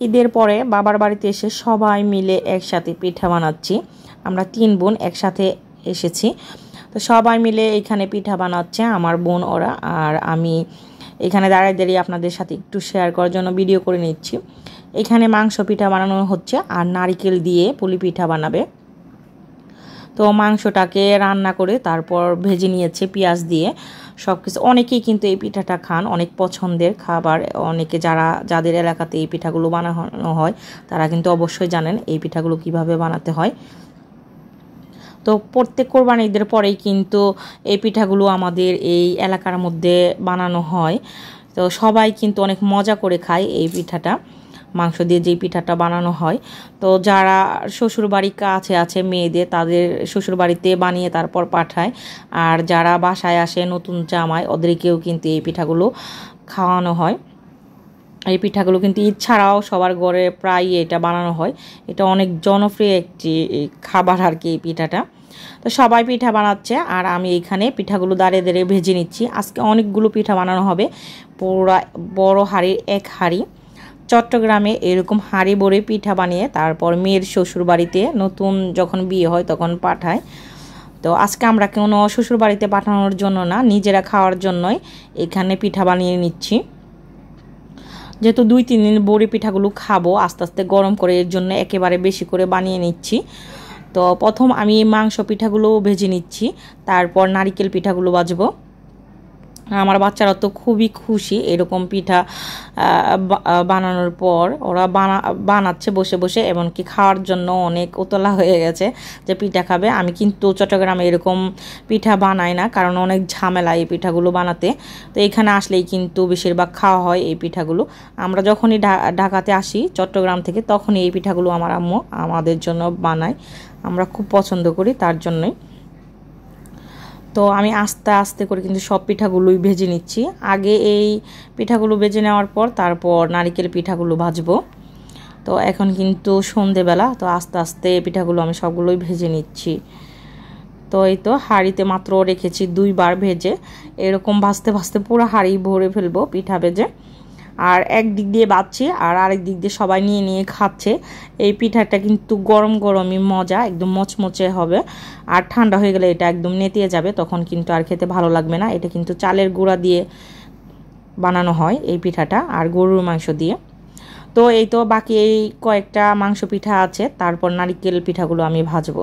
ঈদের পরে বাবার বাড়িতে এসে সবাই মিলে একসাথে পিঠা বানাচ্ছি। আমরা 3 বোন একসাথে এসেছি, তো সবাই মিলে এখানে পিঠা বানাচ্ছে আমার বোন ওরা, আর আমি এখানে দাঁড়িয়ে দাঁড়িয়ে আপনাদের সাথে একটু শেয়ার করার জন্য ভিডিও করে নিচ্ছি। এখানে মাংস পিঠা বানানো হচ্ছে আর নারকেল দিয়ে পুলি পিঠা বানাবে। তো মাংসটাকে রান্না করে তারপর ভেজে নিয়েছে পেঁয়াজ দিয়ে সব কিছু। অনেকেই কিন্তু এই পিঠাটা খান, অনেক পছন্দের খাবার। অনেকে যাদের এলাকাতে এই পিঠাগুলো বানানো হয় তারা কিন্তু অবশ্যই জানেন এই পিঠাগুলো কিভাবে বানাতে হয়। তো প্রত্যেক কোরবানি ঈদের পরেই কিন্তু এই পিঠাগুলো আমাদের এই এলাকার মধ্যে বানানো হয়। তো সবাই কিন্তু অনেক মজা করে খায় এই পিঠাটা, মাংস দিয়ে যেই পিঠাটা বানানো হয়। তো যারা শ্বশুরবাড়ি কাছে আছে মেয়েদের, তাদের শ্বশুরবাড়িতে বানিয়ে তারপর পাঠায়, আর যারা বাসায় আসে নতুন জামাই ওদেরকেও কিন্তু এই পিঠাগুলো খাওয়ানো হয়। এই পিঠাগুলো কিন্তু ঈদ ছাড়াও সবার ঘরে প্রায় এটা বানানো হয়। এটা অনেক জনপ্রিয় একটি খাবার আর কি এই পিঠাটা। তো সবাই পিঠা বানাচ্ছে আর আমি এইখানে পিঠাগুলো দাঁড়িয়ে দাঁড়িয়ে ভেজে নিচ্ছি। আজকে অনেকগুলো পিঠা বানানো হবে, পুরো বড় হাঁড়ির 1 হাঁড়ি। চট্টগ্রামে এরকম হাঁড়ি ভরে পিঠা বানিয়ে তারপর মেয়ের শ্বশুর বাড়িতে নতুন যখন বিয়ে হয় তখন পাঠায়। তো আজকে আমরা কোনো শ্বশুর বাড়িতে পাঠানোর জন্য না, নিজেরা খাওয়ার জন্যই এখানে পিঠা বানিয়ে নিচ্ছি। যেহেতু 2-3 দিন বড়ি পিঠাগুলো খাবো, আস্তে আস্তে গরম করে এর জন্য একেবারে বেশি করে বানিয়ে নিচ্ছি। তো প্রথম আমি মাংস পিঠাগুলো ভেজে নিচ্ছি, তারপর নারকেল পিঠাগুলো ভাজবো। আমার বাচ্চারা তো খুবই খুশি এরকম পিঠা বানানোর পর। ওরা বানাচ্ছে বসে বসে, এমনকি খাওয়ার জন্য অনেক উতলা হয়ে গেছে যে পিঠা খাবে। আমি কিন্তু চট্টগ্রামে এরকম পিঠা বানাই না, কারণ অনেক ঝামেলা এই পিঠাগুলো বানাতে। তো এখানে আসলেই কিন্তু বেশিরভাগ খাওয়া হয় এই পিঠাগুলো। আমরা যখনই ঢাকাতে আসি চট্টগ্রাম থেকে, তখনই এই পিঠাগুলো আমার আম্মু আমাদের জন্য বানায়। আমরা খুব পছন্দ করি তার জন্যই। তো আমি আস্তে আস্তে করে কিন্তু সব পিঠাগুলোই ভেজে নিচ্ছি। আগে এই পিঠাগুলো ভেজে নেওয়ার পর তারপর নারকেল পিঠাগুলো ভাজবো। তো এখন কিন্তু সন্ধেবেলা, তো আস্তে আস্তে পিঠাগুলো আমি সবগুলোই ভেজে নিচ্ছি। তো এই তো হাঁড়িতে মাত্র রেখেছি 2 বার ভেজে, এরকম ভাজতে ভাজতে পুরো হাঁড়ি ভরে ফেলবো পিঠা ভেজে। আর এক দিক দিয়ে বাজছে আর আরেক দিক দিয়ে সবাই নিয়ে নিয়ে খাচ্ছে। এই পিঠাটা কিন্তু গরম গরমই মজা, একদম মচমচে হবে। আর ঠান্ডা হয়ে গেলে এটা একদম নেতিয়ে যাবে, তখন কিন্তু আর খেতে ভালো লাগবে না। এটা কিন্তু চালের গুঁড়া দিয়ে বানানো হয় এই পিঠাটা, আর গরুর মাংস দিয়ে। তো এই তো বাকি এই কয়েকটা মাংস পিঠা আছে, তারপর নারকেল পিঠাগুলো আমি ভাজবো।